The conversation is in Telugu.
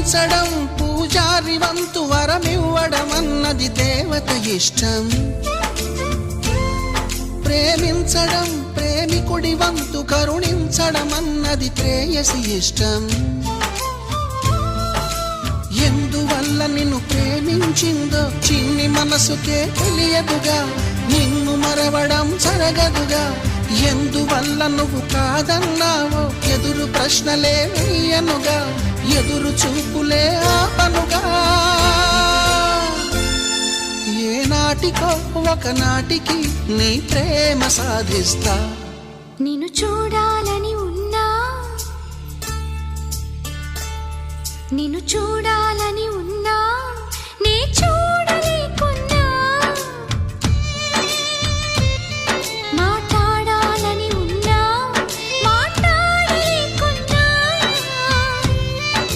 పూజించడం పూజారి వంతు వరమివ్వడం అన్నది దేవత ఇష్టం. ప్రేమించడం ప్రేమికుడి వంతు కరుణించడం అన్నది ప్రేయసి ఇష్టం. ఎందువల్ల నిన్ను ప్రేమించిందో చిన్ని మనసుకే తెలియదుగా, నిన్ను మరవడం జరగదుగా. ఎందువల్ల నువ్వు కాదన్నావో ఎదురు ప్రశ్నలే వేయనుగా, ఎదురు చూపులే ఆపనుగా. ఏనాటికో ఒకనాటికి నీ ప్రేమ సాధిస్తా. నిన్ను చూడాలని ఉన్నా, నిన్ను చూడాలని ఉన్నా, నీ